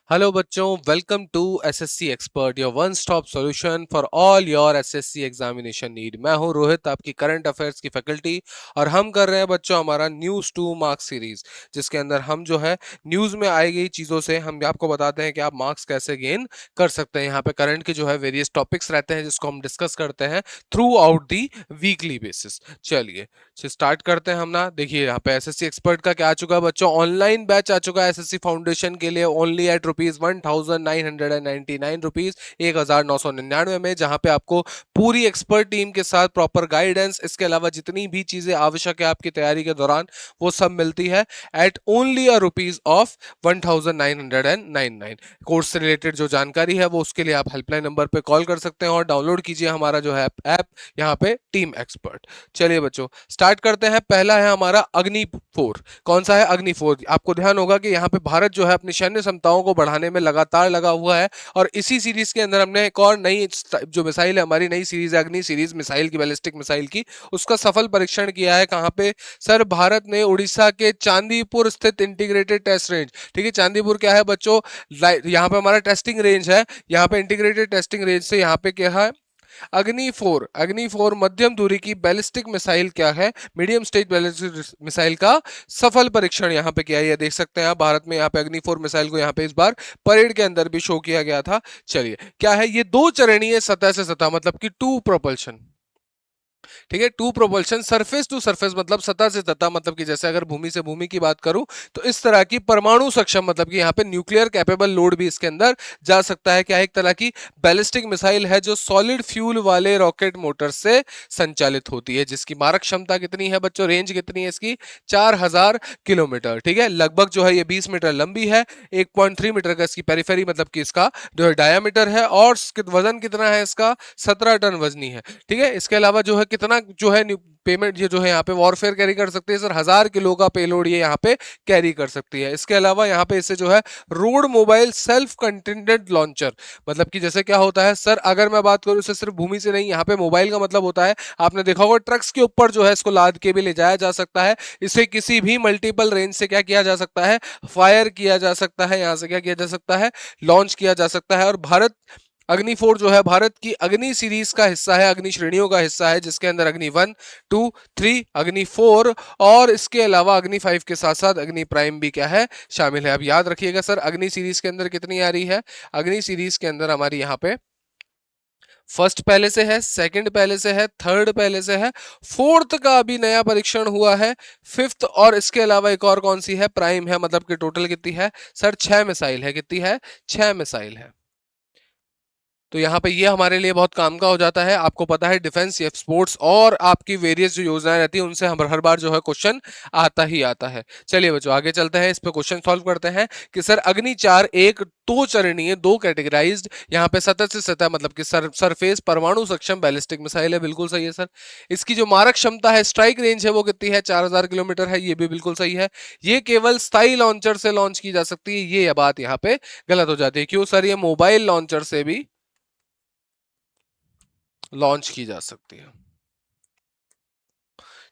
Hello बच्चों, welcome to SSC expert, your one stop solution for all your SSC examination need. मैं हूं रोहित, आपकी current affairs की faculty, और हम कर रहे हैं बच्चों हमारा न्यूज़ टू मार्क्स सीरीज, जिसके अंदर हम जो है न्यूज़ में आई गई चीज़ों से हम आपको बताते हैं कि आप मार्क्स कैसे गेन कर सकते हैं। यहाँ पे करंट के जो है वेरियस टॉपिक्स रहते हैं जिसको हम डिस्कस करते हैं through out the weekly basis. चलिए स्टार्ट करते हैं हम ना। देखिए यहाँ पे एसएससी एक्सपर्ट का क्या आ चुका है बच्चों, ऑनलाइन बैच आ चुका है एसएससी फाउंडेशन के लिए ओनली एट ₹1999, 1999 में, जहां पे आपको पूरी एक्सपर्ट टीम के साथ प्रॉपर गाइडेंस, इसके अलावा जितनी भी चीजें आवश्यक है आपकी तैयारी के दौरान वो सब मिलती है at only a rupees of 1999। Course से रिलेटेड जो जानकारी है वो उसके लिए आप हेल्पलाइन नंबर पे कॉल कर सकते हैं और डाउनलोड कीजिए हमारा जो है ऐप यहाँ पे टीम एक्सपर्ट। चलिए बच्चों स्टार्ट करते हैं। पहला है हमारा अग्नि 4। कौन सा है? अग्नि 4। आपको ध्यान होगा कि यहाँ पे भारत जो है अपनी सैन्य क्षमताओं को बढ़ाने में लगातार लगा हुआ है, और इसी सीरीज के अंदर हमने एक और नई जो मिसाइल है, हमारी नई सीरीज है अग्नि सीरीज मिसाइल की, बैलिस्टिक मिसाइल की, उसका सफल परीक्षण किया है। कहाँ पे सर? भारत ने उड़ीसा के चांदीपुर स्थित इंटीग्रेटेड टेस्ट रेंज, ठीक है, चांदीपुर क्या है बच्चों, यहाँ पे हमारा टेस्टिंग रेंज है, यहाँ पे इंटीग्रेटेड टेस्टिंग रेंज से यहाँ पे क्या है अग्नि 4 मध्यम दूरी की बैलिस्टिक मिसाइल क्या है, मीडियम स्टेज बैलिस्टिक मिसाइल का सफल परीक्षण यहाँ पे किया है। ये देख सकते हैं आप, भारत में यहाँ पे अग्नि 4 मिसाइल को यहाँ पे इस बार परेड के अंदर भी शो किया गया था। चलिए क्या है ये? दो चरणीय सतह से सतह, मतलब कि टू प्रोपल्शन, ठीक है। Two propulsion, surface to surface मतलब सतह से सतह, मतलब कि जैसे अगर भूमि से भूमि की बात करूं तो इस तरह की परमाणु सक्षम, मतलब कि यहाँ पे न्यूक्लियर कैपेबल लोड भी इसके अंदर जा सकता है। क्या है? एक तरह की बैलिस्टिक मिसाइल है जो सॉलिड फ्यूल वाले रॉकेट मोटर से संचालित होती है, जिसकी मारक क्षमता कितनी है बच्चों, रेंज कितनी है इसकी? 4000 किलोमीटर, ठीक है। लगभग जो है ये 20 मीटर लंबी है, 1.3 मीटर का इसकी पेरिफेरी, मतलब कि इसका जो है डायामीटर है, और वजन कितना है इसका? 17 टन वजनी है, ठीक है। इसके अलावा जो है कितना जो है पेमेंट, ये जो है यहाँ पे वॉरफेयर कैरी कर सकती है सर, 1000 किलो का पेलोड ये यहाँ पे कैरी कर सकती है। इसके अलावा यहाँ पे इसे जो है road mobile self contented launcher, मतलब कि जैसे क्या होता है सर, अगर मैं बात करूँ इसे सिर्फ भूमि से नहीं, यहाँ पे मोबाइल का मतलब होता है, आपने देखा होगा ट्रक्स के ऊपर जो है इसको लाद के भी ले जाया जा सकता है। इसे किसी भी मल्टीपल रेंज से क्या किया जा सकता है? फायर किया जा सकता है। यहाँ से क्या किया जा सकता है? लॉन्च किया जा सकता है। और भारत अग्नि 4 जो है भारत की अग्नि सीरीज का हिस्सा है, अग्नि श्रेणियों का हिस्सा है, जिसके अंदर अग्नि 1, 2, 3, अग्नि 4 और इसके अलावा अग्नि 5 के साथ साथ अग्नि प्राइम भी क्या है? शामिल है। अब याद रखिएगा सर, अग्नि सीरीज के अंदर कितनी आ रही है? अग्नि सीरीज के अंदर हमारी यहाँ पे फर्स्ट पहले से है, सेकंड पहले से है, थर्ड पहले से है, फोर्थ का अभी नया परीक्षण हुआ है, फिफ्थ, और इसके अलावा एक और कौन सी है? प्राइम है। मतलब कि टोटल कितनी है सर? 6 मिसाइल है। कितनी है? 6 मिसाइल है। तो यहाँ पे ये हमारे लिए बहुत काम का हो जाता है। आपको पता है डिफेंस या स्पोर्ट्स और आपकी वेरियस जो योजनाएं रहती है उनसे हम हर बार जो है क्वेश्चन आता ही आता है। चलिए बच्चों आगे चलते हैं, इस पे क्वेश्चन सॉल्व करते हैं कि सर अग्नि 4 एक दो चरणीय, दो कैटेगराइज्ड, यहाँ पे सतह से सतह, मतलब कि सरफेस परमाणु सक्षम बैलिस्टिक मिसाइल है। बिल्कुल सही है सर। इसकी जो मारक क्षमता है, स्ट्राइक रेंज है, वो कितनी है? 4000 किलोमीटर है। ये भी बिल्कुल सही है। ये केवल स्थायी लॉन्चर से लॉन्च की जा सकती है। ये बात यहाँ पे गलत हो जाती है। क्यों सर? ये मोबाइल लॉन्चर से भी लॉन्च की जा सकती है,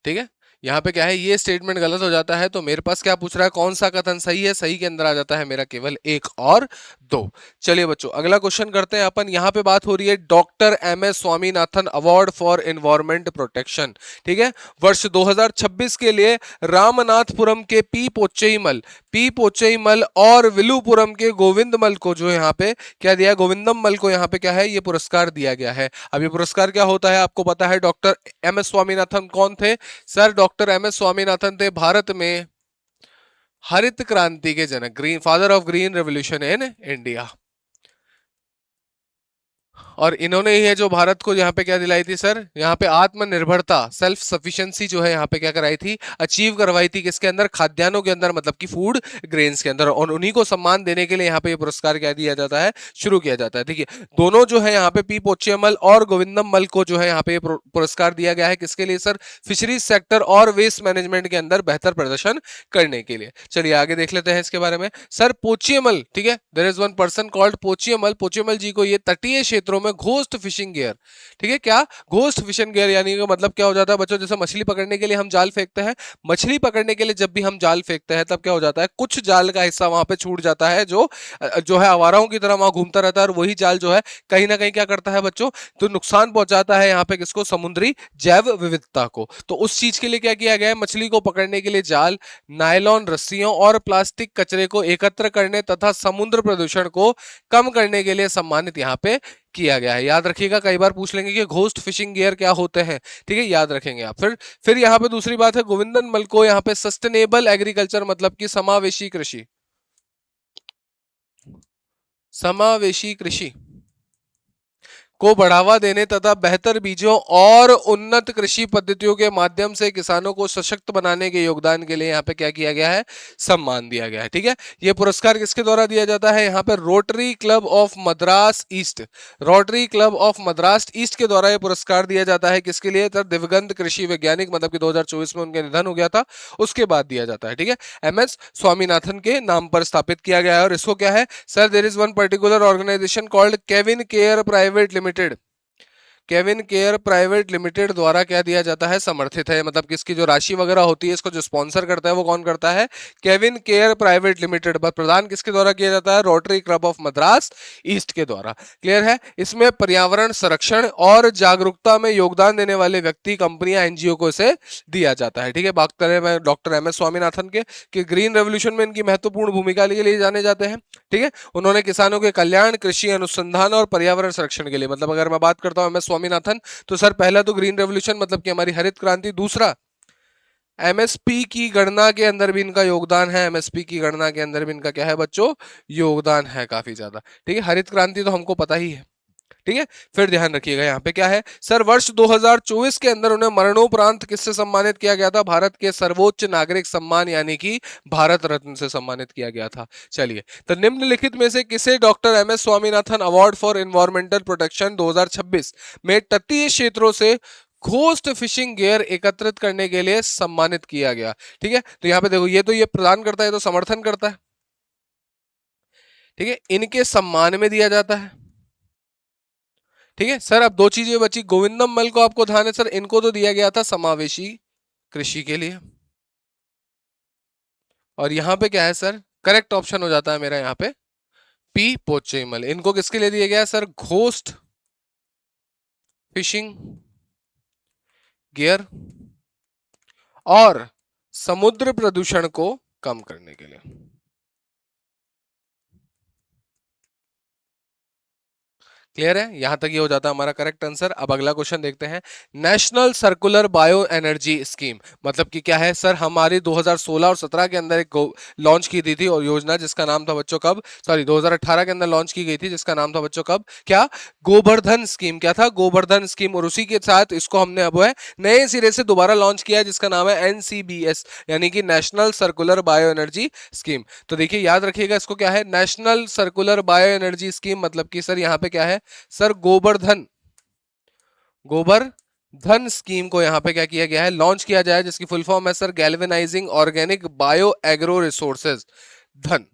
ठीक है। यहाँ पे क्या है? ये स्टेटमेंट गलत हो जाता है। तो मेरे पास क्या पूछ रहा है? कौन सा कथन सही है? सही के अंदर आ जाता है मेरा केवल 1 और 2। चलिए बच्चों अगला क्वेश्चन करते हैं अपन। यहाँ पे बात हो रही है doctor MS Swaminathan award for environment protection, ठीक है। वर्ष 2026 के लिए रामनाथपुरम के पी पोचईमल और विलुपुरम के गोविंदमल को जो यहाँ पे क्या दिया? गोविंदम मल को यहाँ पे क्या है? ये पुरस्कार दिया गया है। अब ये पुरस्कार क्या होता है आपको पता है? डॉक्टर MS स्वामीनाथन कौन थे सर? डॉक्टर MS स्वामीनाथन थे भारत में हरित क्रांति के जनक, green father of green revolution in India. और इन्होंने ही है जो भारत को यहाँ पे क्या दिलाई थी सर? यहाँ पे आत्मनिर्भरता, सेल्फ सफिशिएंसी जो है यहाँ पे क्या कराई थी? अचीव करवाई थी। किसके अंदर? खाद्यान्नों के अंदर, मतलब कि फूड ग्रेन्स के अंदर। और उन्हीं को सम्मान देने के लिए यहाँ पे ये पुरस्कार क्या दिया जाता है? शुरू किया जाता है। देखिए दोनों जो है यहाँ पे पी पोचियमल और गोविंदम मल को जो है यहाँ पे पुरस्कार दिया गया है। किसके लिए सर? फिशरीज सेक्टर और वेस्ट मैनेजमेंट के अंदर बेहतर प्रदर्शन करने के लिए। चलिए आगे देख लेते हैं इसके बारे में। सर पोचियमल, ठीक है, there is one person called Pochiammal. Pochiammal ji को ये तटीय क्षेत्रों में में घोस्ट फिशिंग गियर। ठीक है, क्या घोस्ट फिशिंग गियर यानी कि मतलब क्या हो जाता है बच्चों, जैसे मछली पकड़ने के लिए हम जाल फेंकते हैं, मछली पकड़ने के लिए जब भी हम जाल फेंकते हैं तब क्या हो जाता है, कुछ जाल का हिस्सा वहां पे छूट जाता है जो है आवाराओं की तरह वहां घूमता रहता है, और वही जाल जो है कहीं ना कहीं क्या करता है बच्चों, तो नुकसान पहुंचाता है यहाँ पे किसको, समुद्री जैव विविधता को। तो उस चीज के लिए क्या किया गया है, मछली को पकड़ने के लिए जाल, नायलॉन रस्सियों और प्लास्टिक कचरे को एकत्र करने तथा समुद्र प्रदूषण को कम करने के लिए सम्मानित यहाँ पे किया गया है। याद रखिएगा, कई बार पूछ लेंगे कि घोस्ट फिशिंग गियर क्या होते हैं। ठीक है, याद रखेंगे आप। फिर यहाँ पे दूसरी बात है, गोविंदन मल को यहाँ पे सस्टेनेबल एग्रीकल्चर मतलब कि समावेशी कृषि, समावेशी कृषि को बढ़ावा देने तथा बेहतर बीजों और उन्नत कृषि पद्धतियों के माध्यम से किसानों को सशक्त बनाने के योगदान के लिए यहाँ पे क्या किया गया है, सम्मान दिया गया है। ठीक है, ये पुरस्कार किसके द्वारा दिया जाता है, यहाँ पे rotary club of Madras east, rotary club of Madras east के द्वारा ये पुरस्कार दिया जाता है। किसके लिए, तो दिवंगत कृषि वैज्ञानिक, मतलब कि 2024 में उनके निधन हो गया था, उसके बाद दिया जाता है। ठीक है, MS स्वामीनाथन के नाम पर स्थापित किया गया है। और इसको क्या है sir, there is one particular organisation called Kevin Care private limited, Kevin Care private limited द्वारा क्या दिया जाता है, समर्थित है। मतलब किसकी जो राशि वगैरह होती है, इसको जो स्पॉन्सर करता है वो कौन करता है, केविन केयर प्राइवेट लिमिटेड। बस प्रदान किसके द्वारा किया जाता है, rotary club of Madras east के द्वारा। क्लियर है, इसमें पर्यावरण संरक्षण और जागरूकता में योगदान देने वाले व्यक्ति, कंपनियां, NGO को इसे दिया जाता है। ठीक है, बात करें मैं डॉक्टर MS स्वामीनाथन के, कि ग्रीन रेवोल्यूशन में इनकी महत्वपूर्ण भूमिका के लिए जाने जाते हैं। ठीक है, उन्होंने किसानों के कल्याण, कृषि अनुसंधान और पर्यावरण संरक्षण के लिए, मतलब अगर मैं बात करता हूं MS स्वामीनाथन, तो सर पहला तो ग्रीन रेवोल्यूशन मतलब कि हमारी हरित क्रांति, दूसरा MSP की गणना के अंदर भी इनका योगदान है, MSP की गणना के अंदर भी इनका क्या है बच्चों, योगदान है काफी ज्यादा। ठीक है, हरित क्रांति तो हमको पता ही है। ठीक है, फिर ध्यान रखिएगा यहाँ पे क्या है सर, वर्ष 2024 के अंदर उन्हें मरणोपरांत किससे सम्मानित किया गया था, भारत के सर्वोच्च नागरिक सम्मान यानी कि भारत रत्न से सम्मानित किया गया था। चलिए, तो निम्नलिखित में से किसे doctor MS Swaminathan award for environmental protection 2026 में तटीय क्षेत्रों से घोस्ट फिशिंग गियर एकत्रित करने के लिए सम्मानित किया गया। ठीक है, तो यहाँ पे देखो, ये तो ये प्रदान करता है, तो समर्थन करता है। ठीक है, इनके सम्मान में दिया जाता है। ठीक है सर, अब दो चीजें बची, गोविंदम मल को आपको ध्यान है सर, इनको तो दिया गया था समावेशी कृषि के लिए, और यहां पे क्या है सर, करेक्ट ऑप्शन हो जाता है मेरा यहाँ पे P पोचेमल। इनको किसके लिए दिया गया सर, घोस्ट फिशिंग गियर और समुद्र प्रदूषण को कम करने के लिए। क्लियर है, यहां तक ये हो जाता है हमारा करेक्ट आंसर। अब अगला क्वेश्चन देखते हैं, national circular bio energy scheme मतलब कि क्या है सर, हमारी 2016 और 17 के अंदर एक लॉन्च की थी और योजना, जिसका नाम था बच्चों कब, सॉरी 2018 के अंदर लॉन्च की गई थी, जिसका नाम था बच्चों कब, क्या, गोवर्धन स्कीम। क्या था, गोवर्धन स्कीम। और उसी के साथ इसको हमने अब है नए सिरे से दोबारा लॉन्च किया है, जिसका नाम है NCBS यानी कि national circular bio energy scheme. तो देखिए याद रखिएगा, इसको क्या है, national circular bio energy scheme मतलब कि सर यहाँ पे क्या है सर, गोवर्धन, गोवर्धन स्कीम को यहां पे क्या किया गया है, लॉन्च किया जाए, जिसकी फुल फॉर्म है sir galvanising organic bio agro resources धन,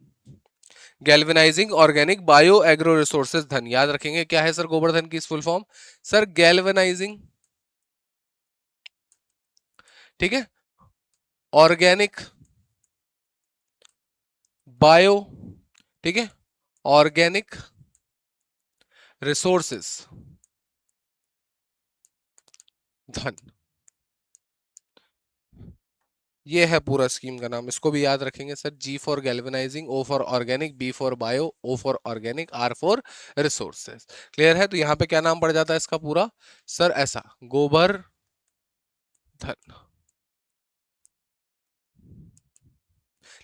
galvanising organic bio agro resources धन। याद रखेंगे क्या है सर गोवर्धन की फुल फॉर्म, सर गैल्वेनाइजिंग, ठीक है, ऑर्गेनिक बायो, ठीक है, ऑर्गेनिक रिसोर्सेज धन, ये है पूरा स्कीम का नाम। इसको भी याद रखेंगे sir, G for galvanising, O for organic, B for bio, O for organic, R for resources. Clear है, तो यहाँ पे क्या नाम पड़ जाता है इसका पूरा सर, ऐसा गोवर्धन।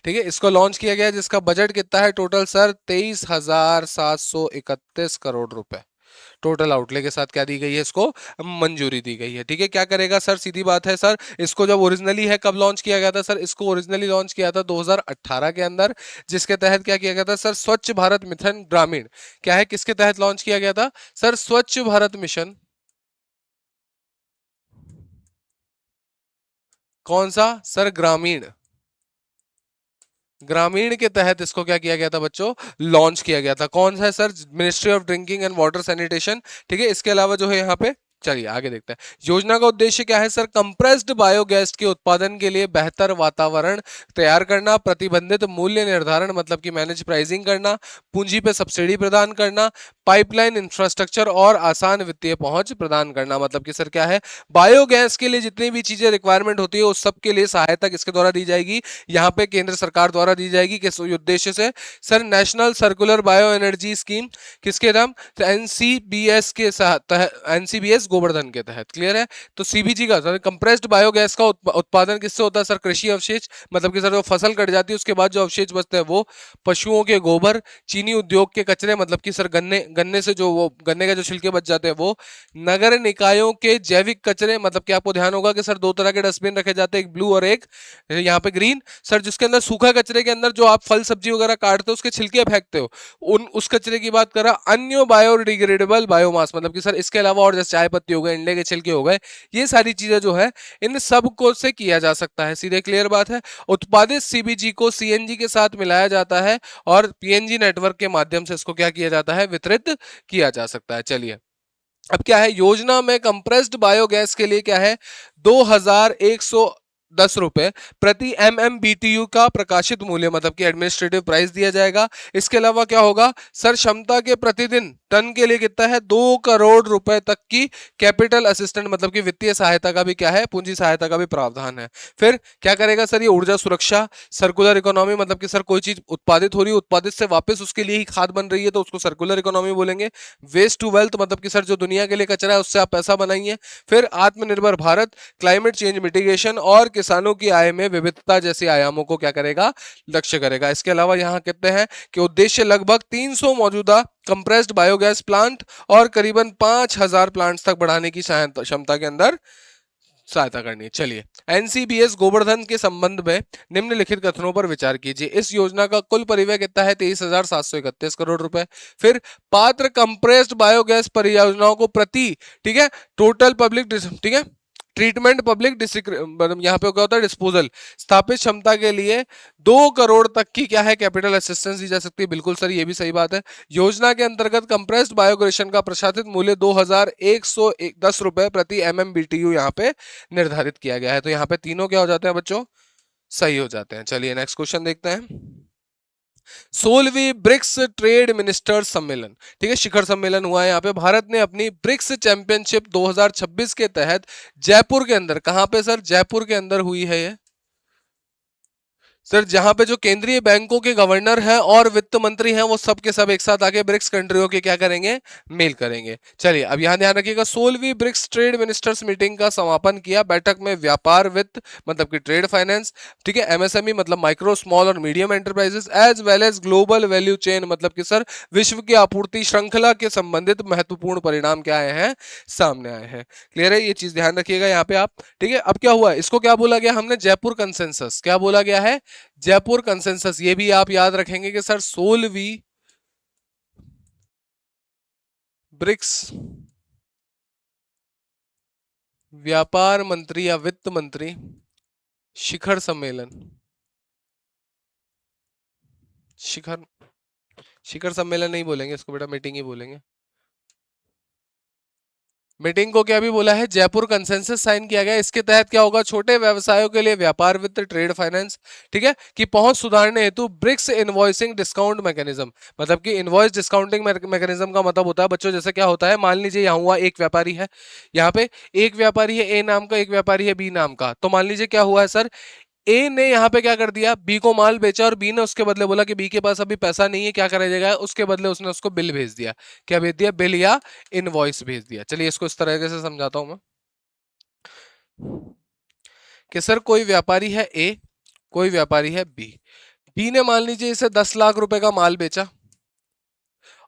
ठीक है, इसको लॉन्च किया गया, जिसका बजट कितना है टोटल सर, 23,731 करोड़ रुपए टोटल आउटले के साथ क्या दी गई है, इसको मंजूरी दी गई है। ठीक है, क्या करेगा सर, सीधी बात है सर, इसको जब ओरिजिनली है कब लॉन्च किया गया था सर, इसको ओरिजिनली लॉन्च किया था 2018 के अंदर, जिसके तहत क्या किया गया था सर, स्वच्छ भारत मिशन ग्रामीण। क्या है, किसके तहत लॉन्च किया गया था सर, स्वच्छ भारत मिशन, कौन सा सर, ग्रामीण, ग्रामीण के तहत इसको क्या किया गया था बच्चों, लॉन्च किया गया था। कौन सा है sir, ministry of drinking and water sanitation. ठीक है, इसके अलावा जो है यहाँ पे, चलिए आगे देखते हैं। योजना का उद्देश्य क्या है सर, कंप्रेस्ड बायोगैस के उत्पादन के लिए बेहतर वातावरण तैयार करना, प्रतिबंधित मूल्य निर्धारण मतलब कि मैनेज प्राइसिंग करना, पूंजी पे सब्सिडी प्रदान करना, पाइपलाइन इंफ्रास्ट्रक्चर और आसान वित्तीय पहुंच प्रदान करना। मतलब कि सर क्या है, बायोगैस के लिए जितनी भी चीजें रिक्वायरमेंट होती है उस सब के लिए सहायता किसके द्वारा दी जाएगी, यहाँ पे केंद्र सरकार द्वारा दी जाएगी। किस उद्देश्य से sir, national circular bio energy scheme, किसके नाम, तो एनसीबीएस के साथ, एनसीबीएस गोवर्धन के तहत। क्लियर है। तो सीबीजी का सर, कंप्रेस्ड बायोगैस का उत्पादन किससे होता है सर, कृषि अवशेष, मतलब कि सर जो फसल कट जाती है उसके बाद जो अवशेष बचते हैं वो, पशुओं के गोबर, चीनी उद्योग के कचरे मतलब कि सर गन्ने गन्ने से जो वो गन्ने के जो छिलके बच जाते हैं वो, नगर निकायों के जैविक कचरे, मतलब कि आपको ध्यान होगा कि सर दो तरह के डस्टबिन रखे जाते हैं, एक ब्लू और एक यहाँ पे ग्रीन सर, जिसके अंदर सूखा कचरे के अंदर जो आप फल सब्जी वगैरह काटते हो उसके छिलके फेंकते हो, उस कचरे की बात कर रहा। अन्य बायोडिग्रेडेबल बायोमास, मतलब कि सर इसके अलावा और जैसे चाय पत्ती हो गए, अंडे के छिलके हो गए, ये सारी चीजें जो है इन सब को से किया जा सकता है। सीधे क्लियर बात है। उत्पादित सीबीजी को सीएनजी के साथ मिलाया जाता है और पीएनजी नेटवर्क के माध्यम से इसको क्या किया जाता है, वितरित किया जा सकता है। चलिए अब क्या है, योजना में कंप्रेस्ड बायोगैस के लिए क्या है, 2110 रुपए प्रति MMBTU का प्रकाशित मूल्य मतलब कि एडमिनिस्ट्रेटिव प्राइस दिया जाएगा। इसके अलावा क्या होगा सर, क्षमता के प्रतिदिन टन के लिए कितना है, 2 करोड़ रुपए तक की कैपिटल असिस्टेंट मतलब कि वित्तीय सहायता का भी क्या है, पूंजी सहायता का भी प्रावधान है। फिर क्या करेगा सर, ये ऊर्जा सुरक्षा, सर्कुलर इकोनॉमी मतलब कि सर कोई चीज उत्पादित हो रही है, उत्पादित से वापस उसके लिए ही खाद बन रही है तो उसको सर्कुलर इकोनॉमी बोलेंगे। वेस्ट टू वेल्थ मतलब कि सर जो दुनिया के लिए कचरा है उससे आप पैसा बनाइए। फिर आत्मनिर्भर भारत, क्लाइमेट चेंज मिटिगेशन और किसानों की आय में विविधता जैसे आयामों को क्या करेगा, लक्ष्य करेगा। इसके अलावा यहाँ कहते हैं कि उद्देश्य लगभग 300 मौजूदा कंप्रेस्ड बायोगैस प्लांट और करीबन 5000 प्लांट्स तक बढ़ाने की क्षमता के अंदर सहायता करनी है। चलिए, एनसीबीएस गोवर्धन के संबंध में निम्नलिखित कथनों पर विचार कीजिए। इस योजना का कुल परिव्यय कितना है, 23,731 करोड़ रुपए। फिर पात्र कंप्रेस्ड बायोगैस परियोजनाओं को प्रति, ठीक है, टोटल पब्लिक, ठीक है, ट्रीटमेंट पब्लिक मतलब यहाँ पे क्या होता है, डिस्पोजल स्थापित क्षमता के लिए 2 करोड़ तक की क्या है, कैपिटल असिस्टेंस दी जा सकती है। बिल्कुल सर, ये भी सही बात है। योजना के अंतर्गत कंप्रेस्ड बायोग्रेशन का प्रशासित मूल्य 2110 रुपए प्रति MMBTU यहाँ पे निर्धारित किया गया है। तो यहाँ पे तीनों क्या हो जाते हैं बच्चों, सही हो जाते हैं। चलिए नेक्स्ट क्वेश्चन देखते हैं। 16वीं ब्रिक्स ट्रेड मिनिस्टर्स सम्मेलन, ठीक है, शिखर सम्मेलन हुआ है यहाँ पे। भारत ने अपनी ब्रिक्स चैंपियनशिप 2026 के तहत जयपुर के अंदर, कहां पे सर, जयपुर के अंदर हुई है ये सर, जहां पे जो केंद्रीय बैंकों के गवर्नर हैं और वित्त मंत्री हैं वो सब के सब एक साथ आके ब्रिक्स कंट्रियों के क्या करेंगे, मेल करेंगे। चलिए अब यहां ध्यान रखिएगा, 16वीं ब्रिक्स ट्रेड मिनिस्टर्स मीटिंग का समापन किया। बैठक में व्यापार वित्त मतलब कि ट्रेड फाइनेंस, ठीक है, MSME मतलब माइक्रो स्मॉल और medium enterprises, as well as global value chain मतलब कि सर विश्व की आपूर्ति श्रृंखला के संबंधित महत्वपूर्ण परिणाम क्या आए हैं, सामने आए हैं। क्लियर है, ये चीज ध्यान रखिएगा यहाँ पे आप। ठीक है, अब क्या हुआ, इसको क्या बोला गया हमने, जयपुर कंसेंसस। क्या बोला गया है, जयपुर कंसेंसस। ये भी आप याद रखेंगे कि सर 16वीं ब्रिक्स व्यापार मंत्री या वित्त मंत्री शिखर सम्मेलन, शिखर शिखर सम्मेलन नहीं बोलेंगे इसको बेटा, मीटिंग ही बोलेंगे। मीटिंग को क्या भी बोला है, जयपुर कंसेंसस साइन किया गया। इसके तहत क्या होगा, छोटे व्यवसायों के लिए व्यापार वित्त, ट्रेड फाइनेंस, ठीक है, की पहुंच सुधारने हेतु ब्रिक्स इनवॉइसिंग डिस्काउंट मैकेनिज्म, मतलब कि इनवॉइस डिस्काउंटिंग मैकेनिज्म का मतलब होता है बच्चों, जैसे क्या होता है, मान लीजिए यहाँ हुआ एक व्यापारी है, यहाँ पे एक व्यापारी है ए नाम का, एक व्यापारी है बी नाम का। तो मान लीजिए क्या हुआ है सर, ए ने यहाँ पे क्या कर दिया, बी को माल बेचा और बी ने उसके बदले बोला कि बी के पास अभी पैसा नहीं है, क्या करा जाएगा, उसके बदले उसने उसको बिल भेज दिया। क्या भेज दिया, बिल या इनवॉइस भेज दिया। चलिए इसको इस तरह से समझाता हूं मैं कि सर कोई व्यापारी है ए, कोई व्यापारी है बी। बी ने मान लीजिए इसे 10 लाख रुपए का माल बेचा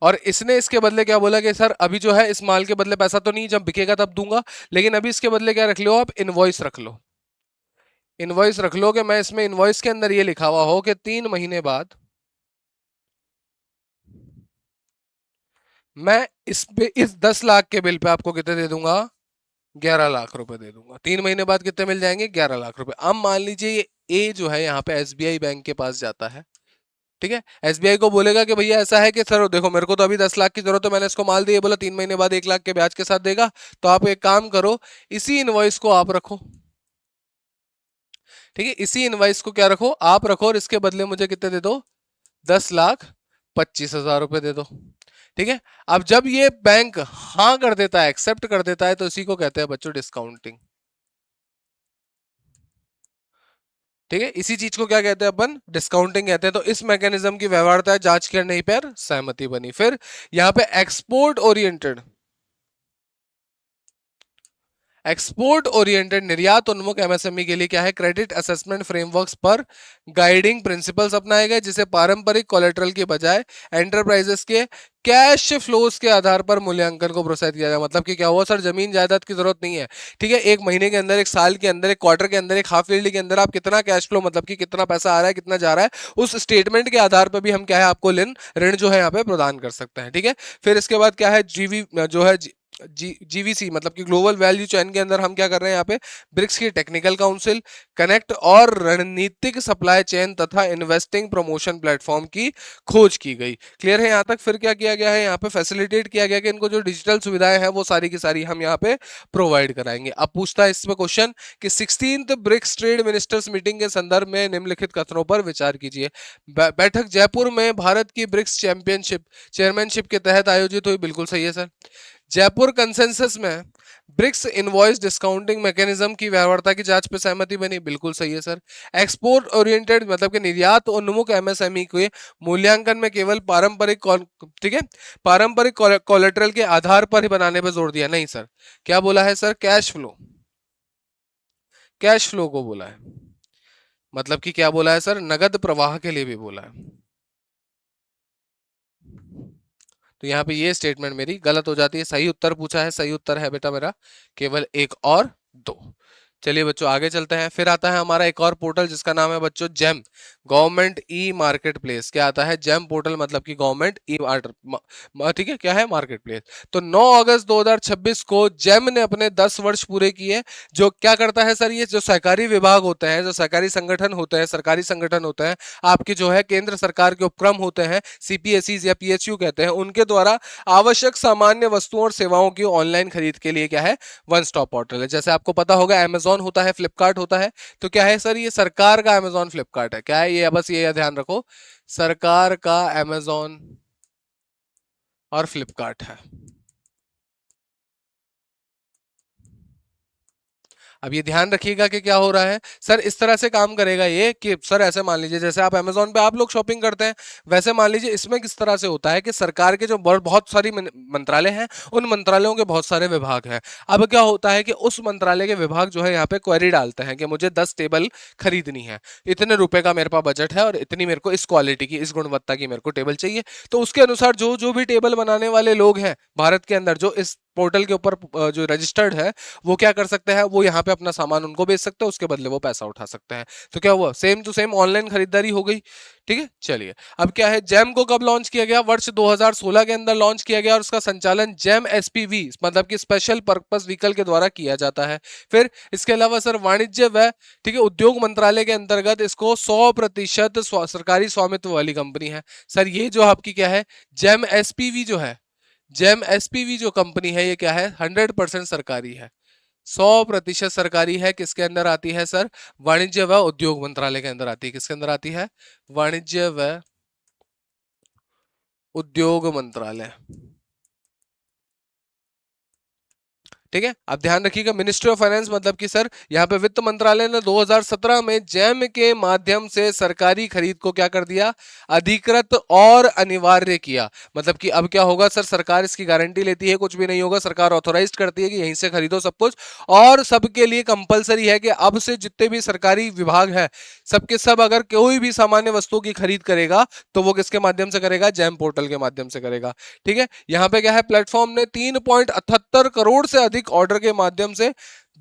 और इसने इसके बदले क्या बोला कि सर अभी जो है इस माल के बदले पैसा तो नहीं, जब बिकेगा तब दूंगा, लेकिन अभी इसके बदले क्या रख लो आप, इनवॉइस रख लो। इनवॉइस रख लो कि मैं इसमें इनवॉइस के अंदर ये लिखा हुआ हो कि 3 महीने बाद मैं इस पे इस 10 लाख के बिल पे आपको कितने दे दूंगा, 11 लाख रुपए दे दूंगा। 3 महीने बाद कितने मिल जाएंगे, 11 लाख रुपए। अब मान लीजिए ये ए जो है यहाँ पे एसबीआई बैंक के पास जाता है। ठीक है, एसबीआई को बोलेगा कि भैया ऐसा है कि सर देखो मेरे को तो अभी 10 लाख की जरूरत है, मैंने इसको माल दिया, बोला 3 महीने बाद 1 लाख के ब्याज के साथ देगा। तो आप एक काम करो, इसी इनवॉइस को आप रखो। ठीक है, इसी इनवॉइस को क्या रखो, आप रखो, और इसके बदले मुझे कितने दे दो, 10,25,000 रुपए दे दो। ठीक है, अब जब ये बैंक हाँ कर देता है, एक्सेप्ट कर देता है, तो इसी को कहते हैं बच्चों डिस्काउंटिंग। ठीक है, इसी चीज को क्या कहते हैं अपन, डिस्काउंटिंग कहते हैं। तो इस मैकेनिज्म की व्यवहार्यता जांच करने पर सहमति बनी। फिर यहाँ पे एक्सपोर्ट ओरिएंटेड निर्यात उन्मुख एमएसएमई के लिए क्या है, क्रेडिट असेसमेंट फ्रेमवर्क्स पर गाइडिंग प्रिंसिपल्स अपनाए गए, जिसे पारंपरिक कोलेट्रल के बजाय एंटरप्राइजेस के कैश फ्लोज के आधार पर मूल्यांकन को प्रोत्साहित किया जाए। मतलब कि क्या हुआ सर, जमीन जायदाद की जरूरत नहीं है। ठीक है, एक महीने के अंदर, एक साल के अंदर, एक क्वार्टर के अंदर, एक हाफ ईयरली के अंदर आप कितना कैश फ्लो, मतलब कि कितना पैसा आ रहा है, कितना जा रहा है, उस स्टेटमेंट के आधार पर भी हम क्या है आपको ऋण जो है यहाँ पे प्रदान कर सकते हैं। ठीक है, फिर इसके बाद क्या है, जीवी जो है जीवीसी मतलब कि ग्लोबल वैल्यू चेन के अंदर हम क्या कर रहे हैं यहाँ पे, ब्रिक्स की टेक्निकल काउंसिल, कनेक्ट और रणनीतिक सप्लाई चेन तथा इन्वेस्टिंग प्रमोशन प्लेटफॉर्म की खोज की गई। क्लियर है यहाँ तक। फिर क्या किया गया है, यहाँ पे फैसिलिटेट किया गया कि इनको जो डिजिटल सुविधाएं हैं वो सारी की सारी हम यहाँ पे प्रोवाइड कराएंगे। अब पूछता है इसमें क्वेश्चन कि 16th BRICS trade ministers meeting के संदर्भ में निम्नलिखित कथनों पर विचार कीजिए। बैठक जयपुर में भारत की ब्रिक्स चेयरमैनशिप के तहत आयोजित हुई, बिल्कुल सही है सर। जयपुर कंसेंसस में ब्रिक्स इनवॉइस डिस्काउंटिंग मैकेनिज्म की व्यवहार्यता की जांच पर सहमति बनी, बिल्कुल सही है सर। एक्सपोर्ट ओरिएंटेड मतलब कि निर्यात उन्मुख एमएसएमई के मूल्यांकन में केवल ठीक है, पारंपरिक कोलेटरल के आधार पर ही बनाने पर जोर दिया, नहीं सर। क्या बोला है सर, कैश फ्लो को बोला है। मतलब कि क्या बोला है सर, नगद प्रवाह के लिए भी बोला है। तो यहाँ पे ये स्टेटमेंट मेरी गलत हो जाती है। सही उत्तर पूछा है, सही उत्तर है बेटा मेरा केवल 1 और 2। चलिए बच्चों आगे चलते हैं। फिर आता है हमारा एक और पोर्टल जिसका नाम है बच्चों GeM, government e market place. क्या आता है, जेम पोर्टल मतलब कि गवर्नमेंट ई, ठीक है, क्या है, मार्केट प्लेस। तो 9 अगस्त 2026 को जेम ने अपने 10 वर्ष पूरे किए। जो क्या करता है सर, ये जो सहकारी विभाग होते हैं, जो सहकारी संगठन होते हैं, सरकारी संगठन होते हैं, आपकी जो है केंद्र सरकार के उपक्रम होते हैं, सीपीएसई या पीएचयू कहते हैं, उनके द्वारा आवश्यक सामान्य वस्तुओं और सेवाओं की ऑनलाइन खरीद के लिए क्या है, वन स्टॉप पोर्टल है। जैसे आपको पता होगा अमेजॉन होता है, फ्लिपकार्ट होता है, तो क्या है सर, ये सरकार का अमेजॉन फ्लिपकार्ट है। क्या है ये, बस ये ध्यान रखो, सरकार का अमेजॉन और फ्लिपकार्ट है। अब ये ध्यान रखिएगा कि क्या हो रहा है सर, इस तरह से काम करेगा ये कि सर ऐसे मान लीजिए जैसे आप अमेजोन पे आप लोग शॉपिंग करते हैं, वैसे मान लीजिए इसमें किस तरह से होता है कि सरकार के जो बहुत सारी मंत्रालय हैं, उन मंत्रालयों के बहुत सारे विभाग हैं। अब क्या होता है कि उस मंत्रालय के विभाग जो है यहाँ पे क्वेरी डालते हैं कि मुझे 10 टेबल खरीदनी है, इतने रुपए का मेरे पास बजट है और इतनी मेरे को इस क्वालिटी की, इस गुणवत्ता की मेरे को टेबल चाहिए। तो उसके अनुसार जो जो भी टेबल बनाने वाले लोग हैं भारत के अंदर, जो इस पोर्टल के ऊपर जो रजिस्टर्ड है, वो क्या कर सकते हैं, वो यहाँ पे अपना सामान उनको बेच सकते हैं, उसके बदले वो पैसा उठा सकते हैं। तो क्या हुआ, सेम टू सेम ऑनलाइन खरीदारी हो गई। ठीक है, चलिए अब क्या है, जेम को कब लॉन्च किया गया, वर्ष 2016 के अंदर लॉन्च किया गया और उसका संचालन जेम एसपीवी मतलब कि स्पेशल पर्पस व्हीकल के द्वारा किया जाता है। फिर इसके अलावा सर वाणिज्य व ठीक है उद्योग मंत्रालय के अंतर्गत इसको 100% सरकारी स्वामित्व वाली कंपनी है। सर ये जो आपकी क्या है, जेम एसपीवी जो है, जेम एसपीवी जो कंपनी है, ये क्या है, 100% सरकारी है, 100% सरकारी है। किसके अंदर आती है सर, वाणिज्य व उद्योग मंत्रालय के अंदर आती है। किसके अंदर आती है, वाणिज्य व उद्योग मंत्रालय। ठीक है, अब ध्यान रखिएगा, मिनिस्ट्री ऑफ फाइनेंस मतलब कि सर यहाँ पे वित्त मंत्रालय ने 2017 में जैम के माध्यम से सरकारी खरीद को क्या कर दिया, अधिकृत और अनिवार्य किया। मतलब कि अब क्या होगा सर, सरकार इसकी गारंटी लेती है, कुछ भी नहीं होगा, सरकार ऑथोराइज करती है कि यहीं से खरीदो सब कुछ, और सबके लिए कंपलसरी है कि अब से जितने भी सरकारी विभाग है, सबके सब अगर कोई भी सामान्य वस्तु की खरीद करेगा तो वो किसके माध्यम से करेगा, जैम पोर्टल के माध्यम से करेगा। ठीक है, यहाँ पे क्या है, प्लेटफॉर्म ने 3.78 करोड़ से अधिक ऑर्डर के माध्यम से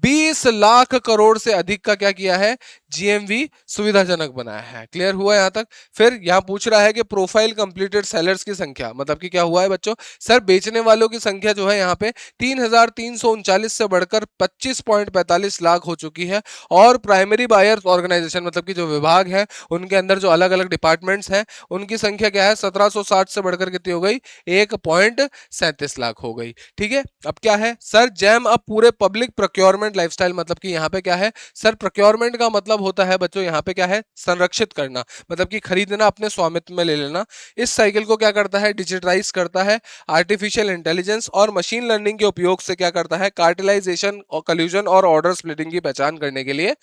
20 लाख करोड़ से अधिक का क्या किया है, जीएमवी सुविधाजनक बनाया है। क्लियर हुआ यहां तक। फिर यहां पूछ रहा है कि प्रोफाइल कंप्लीटेड सेलर्स की संख्या, मतलब कि क्या हुआ है बच्चों, सर बेचने वालों की संख्या जो है यहाँ पे 3,339 से बढ़कर 25.45 लाख हो चुकी है। और प्राइमरी बायर्स ऑर्गेनाइजेशन, मतलब कि जो विभाग है उनके अंदर जो अलग अलग डिपार्टमेंट्स हैं उनकी संख्या क्या है, 1760 से बढ़कर कितनी हो गई, 1.37 लाख हो गई। ठीक है, अब क्या है सर, जैम अब पूरे पब्लिक प्रोक्योरमेंट लाइफस्टाइल, मतलब कि यहाँ पे क्या है सर, प्रोक्योरमेंट का मतलब होता है बच्चों यहाँ पे क्या है, संरक्षित करना, मतलब कि खरीदना, अपने स्वामित्व में ले लेना। इस साइकिल को क्या करता है, डिजिटाइज करता है, आर्टिफिशियल इंटेलिजेंस और मशीन लर्निंग के उपयोग से क्या करता है, कार्टेलाइजेशन और कल्यूजन और ऑर्डर स्प्लिटिंग की पहचान करने के लिए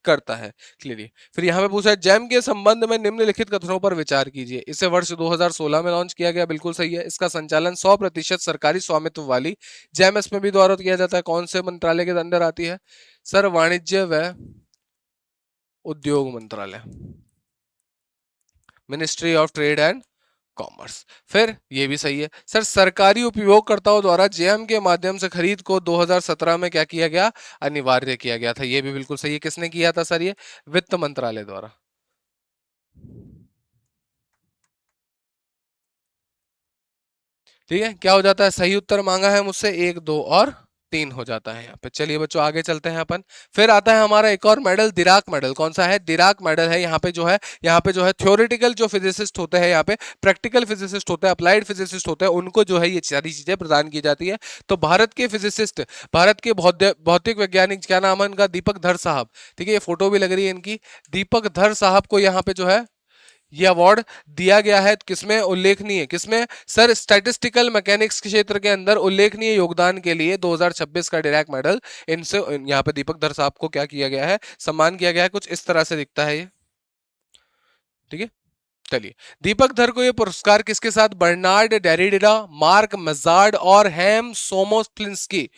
करता है। क्लियरली। फिर यहां पे पूछा है जैम के संबंध में निम्नलिखित कथनों पर विचार कीजिए। इसे वर्ष 2016 में लॉन्च किया गया, बिल्कुल सही है। इसका संचालन 100% सरकारी स्वामित्व वाली जैम एसपी भी द्वारा किया जाता है। कौन से मंत्रालय के अंदर आती है सर, वाणिज्य व उद्योग मंत्रालय, ministry of trade and commerce. फिर ये भी सही है सर, सरकारी उपयोगकर्ताओं द्वारा जेएम के माध्यम से खरीद को 2017 में क्या किया गया, अनिवार्य किया गया था। ये भी बिल्कुल सही है। किसने किया था सर, ये वित्त मंत्रालय द्वारा। ठीक है, क्या हो जाता है, सही उत्तर मांगा है मुझसे, 1, 2 और 3 हो जाता है यहाँ पे। चलिए बच्चों आगे चलते हैं अपन। फिर आता है हमारा एक और मेडल, दिराक मेडल। कौन सा है, दिराक मेडल है। यहाँ पे जो है थ्योरेटिकल जो फिजिसिस्ट होते हैं, यहाँ पे प्रैक्टिकल फिजिसिस्ट होते हैं, अप्लाइड फिजिसिस्ट होते हैं, उनको जो है ये सारी चीजें प्रदान की जाती है। तो भारत के फिजिसिस्ट, भारत के भौतिक वैज्ञानिक, क्या नाम है इनका, दीपक धर साहब। ठीक है, ये फोटो भी लग रही है इनकी। दीपक धर साहब को यहाँ पे जो है ये अवार्ड दिया गया है, किसमें, उल्लेखनीय, किसमें सर, स्टैटिस्टिकल मैकेनिक्स के क्षेत्र के अंदर उल्लेखनीय योगदान के लिए 2026 का डिरैक मेडल इनसे, यहाँ पे दीपक धर साहब को क्या किया गया है, सम्मान किया गया है। कुछ इस तरह से दिखता है ये। ठीक है, चलिए, दीपक धर को ये पुरस्कार किसके साथ, बर्नार्ड डेरिडा, मार्क मजार्ड और हैम सोमोफिलिंस्की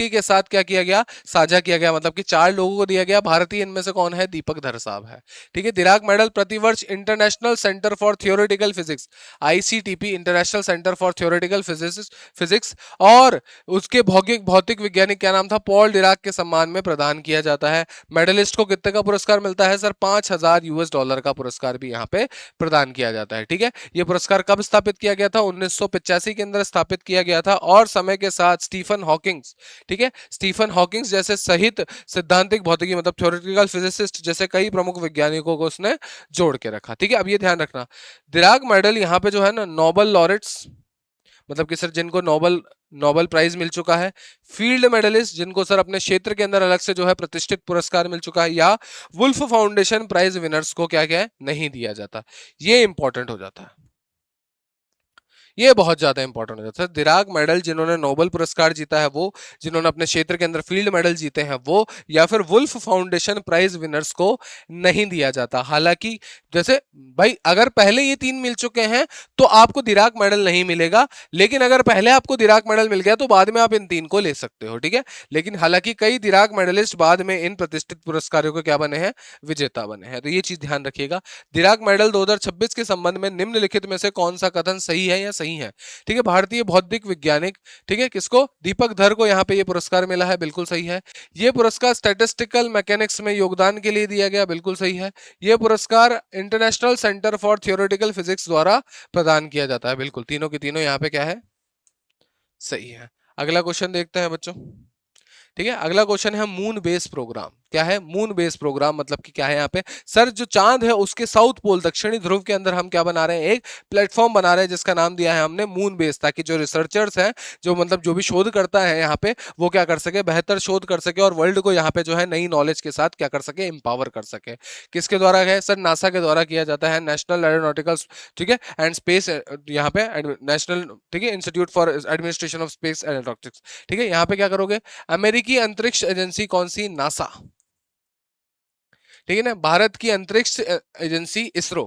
के साथ क्या किया गया, साझा किया गया। मतलब कि 4 लोगों को दिया गया। भारतीय इनमें से कौन है, दीपक धर साहब है। ठीक है, दिराक मेडल प्रतिवर्ष international centre for theoretical physics, ICTP, international centre for theoretical physics और उसके भौतिक भौतिक वैज्ञानिक, क्या नाम था, पॉल डिराक के सम्मान में प्रदान किया जाता है। मेडलिस्ट को कितने का पुरस्कार मिलता है सर, $5,000 का पुरस्कार भी यहाँ पे प्रदान किया जाता है। ठीक है, ये पुरस्कार कब स्थापित किया गया था, 1985 के अंदर स्थापित किया गया था। और समय के साथ स्टीफन हॉकिंग्स, ठीक है, स्टीफन हॉकिंग्स जैसे सहित सिद्धांतिक भौतिकी, मतलब थ्योरेटिकल फिजिसिस्ट जैसे कई प्रमुख वैज्ञानिकों को उसने जोड़ के रखा। ठीक है, अब ये ध्यान रखना, दिराक मेडल यहाँ पे जो है ना, नोबल लॉरेट्स, मतलब कि सर जिनको नोबल नोबल प्राइज मिल चुका है, फील्ड मेडलिस्ट जिनको सर अपने क्षेत्र के अंदर अलग से जो है प्रतिष्ठित पुरस्कार मिल चुका है, या वुल्फ फाउंडेशन प्राइज विनर्स को क्या क्या है, नहीं दिया जाता। ये इंपॉर्टेंट हो जाता है, ये बहुत ज्यादा इंपॉर्टेंट हो जाता है। दिराक मेडल जिन्होंने नोबेल पुरस्कार जीता है वो, जिन्होंने अपने क्षेत्र के अंदर फील्ड मेडल जीते हैं वो, या फिर वुल्फ फाउंडेशन प्राइज विनर्स को नहीं दिया जाता। हालांकि जैसे भाई अगर पहले ये 3 मिल चुके हैं तो आपको दिराक मेडल नहीं मिलेगा, लेकिन अगर पहले आपको दिराक मेडल मिल गया तो बाद में आप इन 3 को ले सकते हो। ठीक है, लेकिन हालांकि कई दिराक मेडलिस्ट बाद में इन प्रतिष्ठित पुरस्कारों के क्या बने हैं, विजेता बने हैं। तो ये चीज ध्यान रखिएगा। दिराक मेडल 2026 के संबंध में निम्नलिखित में से कौन सा कथन सही है या सही है। ठीक है, भारतीय भौतिक वैज्ञानिक, ठीक है, किसको, दीपक धर को यहाँ पे ये पुरस्कार मिला है, बिल्कुल सही है। ये पुरस्कार स्टैटिस्टिकल मैकेनिक्स में योगदान के लिए दिया गया, बिल्कुल सही है। ये पुरस्कार international centre for theoretical physics द्वारा प्रदान किया जाता है, बिल्कुल, तीनों के तीनों यहाँ पे क्या है, सही है। अगला क्वेश्चन देखते हैं बच्चों। ठीक है, अगला क्वेश्चन है मून बेस प्रोग्राम। क्या है मून बेस प्रोग्राम, मतलब कि क्या है यहाँ पे सर, जो चांद है उसके साउथ पोल, दक्षिणी ध्रुव के अंदर हम क्या बना रहे हैं, एक प्लेटफॉर्म बना रहे हैं जिसका नाम दिया है हमने मून बेस, ताकि जो रिसर्चर्स हैं, जो मतलब जो भी शोध करता है यहाँ पे, वो क्या कर सके, बेहतर शोध कर सके और वर्ल्ड को यहाँ पे जो है नई नॉलेज के साथ क्या कर सके, एम्पावर कर सके। किसके द्वारा है सर, नासा के द्वारा किया जाता है, नेशनल एरोनॉटिकल, ठीक है, एंड स्पेस, यहाँ पे नेशनल, ठीक है, institute for administration of space aeronautics. ठीक है, यहाँ पे क्या करोगे, अमेरिकी अंतरिक्ष एजेंसी कौन सी, नासा। ठीक है ना, भारत की अंतरिक्ष एजेंसी इसरो,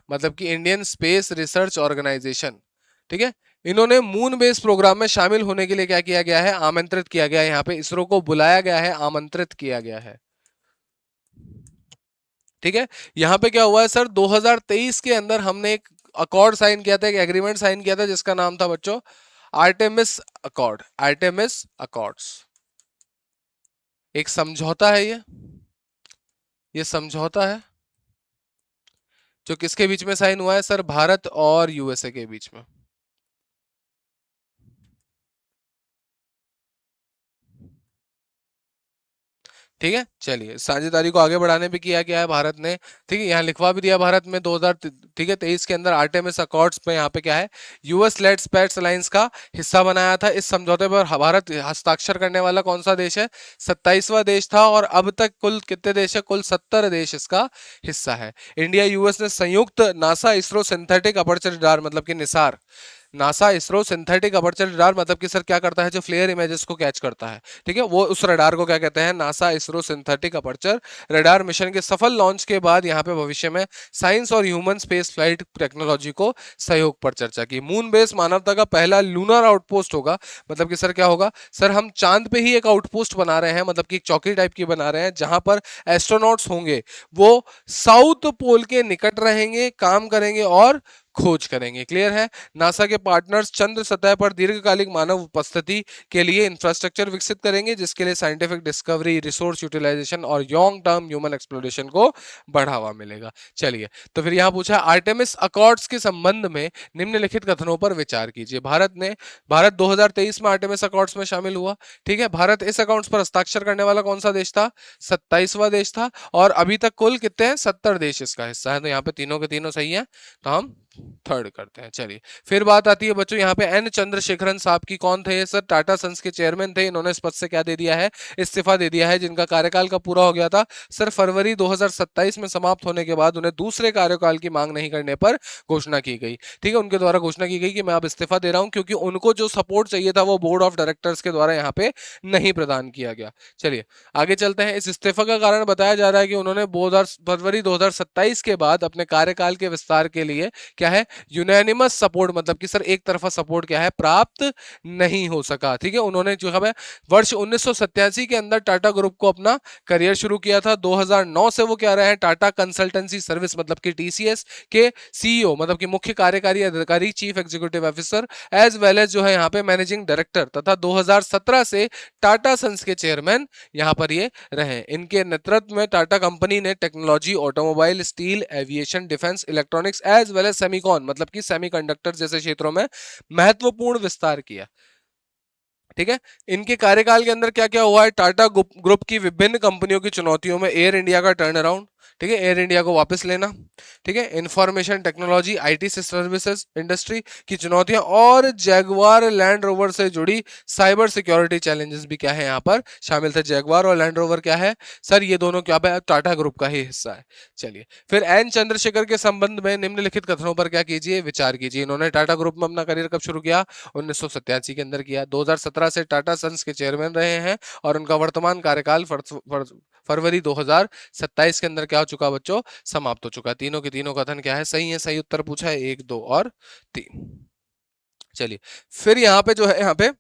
मतलब कि इंडियन स्पेस रिसर्च ऑर्गेनाइजेशन। ठीक है, इन्होंने मून बेस प्रोग्राम में शामिल होने के लिए क्या किया गया है, आमंत्रित किया गया है। यहाँ पे इसरो को बुलाया गया है, आमंत्रित किया गया है। ठीक है, यहाँ पे क्या हुआ है सर, 2023 के अंदर हमने एक अकॉर्ड साइन किया था, एक एग्रीमेंट साइन किया था जिसका नाम था बच्चों आर्टेमिस अकॉर्ड, आर्टेमिस अकॉर्ड्स। एक समझौता है ये समझौता है जो किसके बीच में साइन हुआ है सर? भारत और यूएसए के बीच में। ठीक है, चलिए साझेदारी को आगे बढ़ाने पे किया गया है भारत ने। ठीक है, यहाँ लिखवा भी दिया भारत में 2000, ठीक है, 23 के अंदर आर्टेमिस अकॉर्ड्स में यहाँ पे क्या है, यूएस लेड स्पेस अलायंस का हिस्सा बनाया था। इस समझौते पर भारत हस्ताक्षर करने वाला कौन सा देश है? 27वां देश था, और अब तक कुल कितने देश है? कुल 70 देश इसका हिस्सा है। इंडिया यूएस ने संयुक्त NASA ISRO synthetic aperture radar, मतलब कि Nisar, NASA ISRO synthetic aperture radar, मतलब कि सर क्या करता है? जो फ्लेयर इमेजेस को कैच करता है, ठीक है, वो उस रडार को क्या कहते हैं? NASA ISRO synthetic aperture radar. Mission के सफल लॉन्च के बाद यहाँ पे भविष्य में साइंस और ह्यूमन स्पेस फ्लाइट टेक्नोलॉजी को सहयोग पर चर्चा की। मून बेस मानवता का पहला लूनर आउटपोस्ट होगा, मतलब कि सर क्या होगा? सर हम चांद पे ही एक आउटपोस्ट बना रहे हैं, मतलब कि एक चौकी टाइप की बना रहे हैं, जहां पर एस्ट्रोनॉट्स होंगे, वो साउथ पोल के निकट रहेंगे, काम करेंगे और खोज करेंगे। क्लियर है? नासा के पार्टनर्स चंद्र सतह पर दीर्घकालिक मानव उपस्थिति के लिए इंफ्रास्ट्रक्चर विकसित करेंगे, जिसके लिए साइंटिफिक डिस्कवरी, रिसोर्स यूटिलाइजेशन और लॉन्ग टर्म ह्यूमन एक्सप्लोरेशन को बढ़ावा मिलेगा। चलिए, तो फिर यहां पूछा आर्टेमिस अकॉर्ड्स के संबंध में निम्नलिखित कथनों पर विचार कीजिए। भारत 2023 में आर्टेमिस अकॉर्ड्स में शामिल हुआ। ठीक है, भारत इस अकाउंट्स पर हस्ताक्षर करने वाला कौन सा देश था? 27वां देश था, और अभी तक कुल कितने हैं? 70 देश इसका हिस्सा है। तो यहाँ पे तीनों के तीनों सही है, तो हम थर्ड करते हैं। चलिए, फिर बात आती है बच्चों यहाँ पे एन चंद्रशेखरन साहब की। कौन थे ये सर? टाटा सन्स के चेयरमैन थे। इन्होंने इस पद से क्या दे दिया है? इस्तीफा दे दिया है, जिनका कार्यकाल का पूरा हो गया था सर फरवरी 2027 में समाप्त होने के बाद उन्हें दूसरे कार्यकाल की मांग नहीं करने पर घोषणा की गई। ठीक है, उनके द्वारा घोषणा की गई कि मैं अब इस्तीफा दे रहा हूं, क्योंकि उनको जो सपोर्ट चाहिए था वो बोर्ड ऑफ डायरेक्टर्स के द्वारा यहाँ पे नहीं प्रदान किया गया। चलिए आगे चलते हैं। इस इस्तीफा का कारण बताया जा रहा है कि उन्होंने फरवरी 2027 के बाद अपने कार्यकाल के विस्तार के लिए क्या है, यूनानिमस सपोर्ट, मतलब कि सर एक तरफा सपोर्ट क्या है, प्राप्त नहीं हो सका। ठीक है, उन्होंने जो है वर्ष 1987 के अंदर टाटा ग्रुप को अपना करियर शुरू किया था। 2009 से वो क्या रहे हैं, टाटा कंसल्टेंसी सर्विस मतलब कि टीसीएस के सीईओ, मतलब कि मुख्य कार्यकारी अधिकारी, chief executive officer, as well as जो है यहाँ पे मैनेजिंग डायरेक्टर, तथा 2017 से टाटा सन्स के चेयरमैन यहाँ पर ये रहे। इनके नेतृत्व में टाटा कंपनी ने technology, automobile, steel, aviation, defence, electronics as well as semicon, मतलब कि सेमीकंडक्टर जैसे क्षेत्रों में महत्वपूर्ण विस्तार किया। ठीक है, इनके कार्यकाल के अंदर क्या क्या हुआ है? टाटा ग्रुप की विभिन्न कंपनियों की चुनौतियों में एयर इंडिया का टर्न अराउंड, ठीक है, एयर इंडिया को वापस लेना, ठीक है, information technology, IT services industry की चुनौतियां, और जैगवार लैंड रोवर से जुड़ी साइबर सिक्योरिटी चैलेंजेस भी क्या है यहाँ पर शामिल थे। जैगवार और लैंड रोवर क्या है सर? ये दोनों क्या है? टाटा ग्रुप का ही हिस्सा है। चलिए, फिर एन चंद्रशेखर के संबंध में निम्नलिखित कथनों पर क्या कीजिए, विचार कीजिए। इन्होंने टाटा ग्रुप में अपना करियर कब शुरू किया? 1987 के अंदर किया। 2017 से टाटा सन्स के चेयरमैन रहे हैं, और उनका वर्तमान कार्यकाल फरवरी 2027 के अंदर क्या हो चुका बच्चों? समाप्त हो चुका। तीनों के तीनों कथन क्या है? सही है। सही उत्तर पूछा है 1, 2 और 3। चलिए, फिर यहाँ पे जो है, यहाँ पे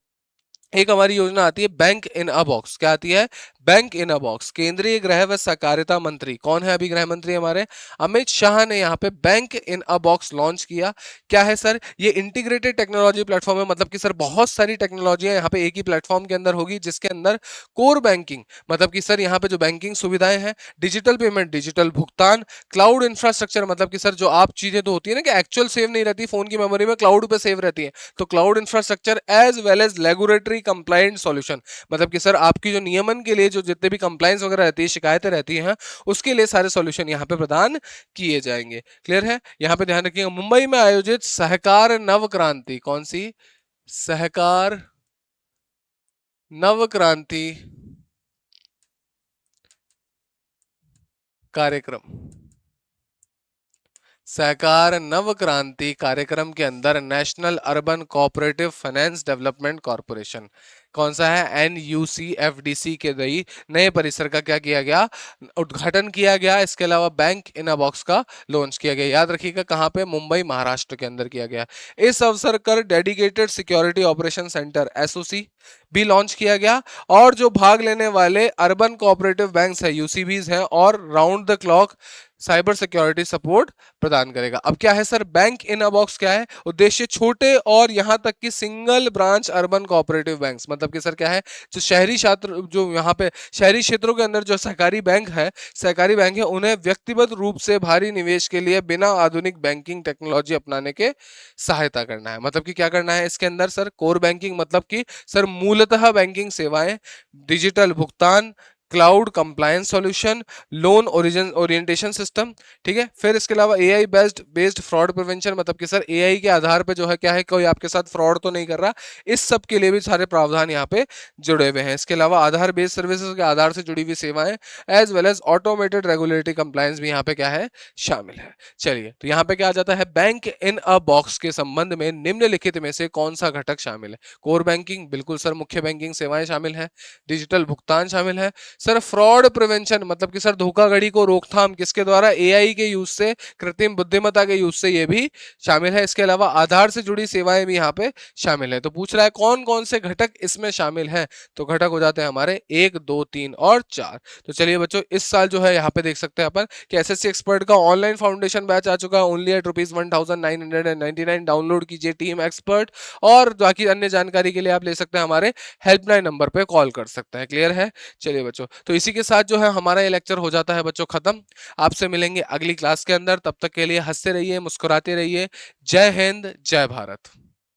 एक हमारी योजना आती है बैंक इन अ बॉक्स। क्या आती है? बैंक इन अ बॉक्स। केंद्रीय गृह व सहकारिता मंत्री कौन है? अभी गृह मंत्री हमारे अमित शाह ने यहाँ पे बैंक इन अ बॉक्स लॉन्च किया। क्या है सर? ये इंटीग्रेटेड टेक्नोलॉजी प्लेटफॉर्म है, मतलब कि सर बहुत सारी टेक्नोलॉजियां यहाँ पे एक ही प्लेटफॉर्म के अंदर होगी, जिसके अंदर कोर बैंकिंग, मतलब कि सर यहाँ पे जो बैंकिंग सुविधाएं हैं, डिजिटल पेमेंट, डिजिटल भुगतान, क्लाउड इंफ्रास्ट्रक्चर, मतलब कि सर जो आप चीजें तो होती है ना कि एक्चुअल सेव नहीं रहती फोन की मेमोरी में, क्लाउड पे सेव रहती है, तो cloud infrastructure as well as regulatory compliant solution, मतलब कि सर आपकी जो नियमन के लिए जो जितने भी कंप्लायंस वगैरह रहती है, शिकायतें रहती हैं, उसके लिए सारे सॉल्यूशन यहाँ पे प्रदान किए जाएंगे। क्लियर है? यहाँ पे ध्यान रखिएगा, मुंबई में आयोजित सहकार नव क्रांति, कौन सी? सहकार नव क्रांति कार्यक्रम, सहकार नव क्रांति कार्यक्रम के अंदर national urban cooperative finance development corporation, कौन सा है? NUCFDC के नए परिसर का क्या किया गया? उद्घाटन किया गया। इसके अलावा बैंक इन अ बॉक्स का लॉन्च किया गया। याद रखिएगा कहाँ पे? मुंबई महाराष्ट्र के अंदर किया गया। इस अवसर पर dedicated security operation centre SOC भी लॉन्च किया गया, और जो भाग लेने वाले अर्बन कोऑपरेटिव बैंक्स है, UCBs हैं, और round the clock cyber security support प्रदान करेगा। अब क्या है सर? बैंक इन अ बॉक्स क्या है? उद्देश्य छोटे और यहां तक कि single branch urban cooperative banks, मतलब मतलब कि सर क्या है, जो शहरी छात्र जो यहाँ पे शहरी क्षेत्रों के अंदर जो सहकारी बैंक है उन्हें व्यक्तिगत रूप से भारी निवेश के लिए बिना आधुनिक बैंकिंग टेक्नोलॉजी अपनाने के सहायता करना है। मतलब कि क्या करना है इसके अंदर सर, कोर बैंकिंग मतलब कि सर मूलतः बैंकिंग सेवाएं, डिजिटल भुगतान, cloud compliance solution, loan origin orientation system, ठीक है। फिर इसके अलावा एआई बेस्ड फ्रॉड प्रिवेंशन, मतलब कि सर एआई के आधार पे जो है क्या है, कोई आपके साथ फ्रॉड तो नहीं कर रहा, इस सब के लिए भी सारे प्रावधान यहाँ पे जुड़े हुए हैं। इसके अलावा आधार बेस्ड सर्विसेज के आधार से जुड़ी हुई सेवाएं as well as automated regulatory compliance भी यहाँ पे क्या है, शामिल है। चलिए, तो यहाँ पे क्या आ जाता है, बैंक इन अ बॉक्स के संबंध में निम्नलिखित में से कौन सा घटक शामिल है? कोर बैंकिंग, बिल्कुल सर, मुख्य बैंकिंग सेवाएं शामिल है, डिजिटल भुगतान शामिल है, सर फ्रॉड प्रिवेंशन मतलब कि सर धोखाधड़ी को रोकथाम किसके द्वारा, एआई के यूज से, कृत्रिम बुद्धिमत्ता के यूज से, ये भी शामिल है। इसके अलावा आधार से जुड़ी सेवाएं भी यहाँ पे शामिल है। तो पूछ रहा है कौन कौन से घटक इसमें शामिल है, तो घटक हो जाते हैं हमारे 1, 2, 3 और 4। तो चलिए बच्चों, इस साल जो है यहाँ पे देख सकते हैं अपन कि एसएससी एक्सपर्ट का ऑनलाइन फाउंडेशन बैच आ चुका है, ओनली एट ₹1999। डाउनलोड कीजिए टीम एक्सपर्ट, और बाकी अन्य जानकारी के लिए आप ले सकते हैं हमारे हेल्पलाइन नंबर पे कॉल कर सकते हैं। क्लियर है? चलिए बच्चों, तो इसी के साथ जो है हमारा ये लेक्चर हो जाता है बच्चों खत्म। आपसे मिलेंगे अगली क्लास के अंदर, तब तक के लिए हंसते रहिए, मुस्कुराते रहिए। जय हिंद, जय भारत।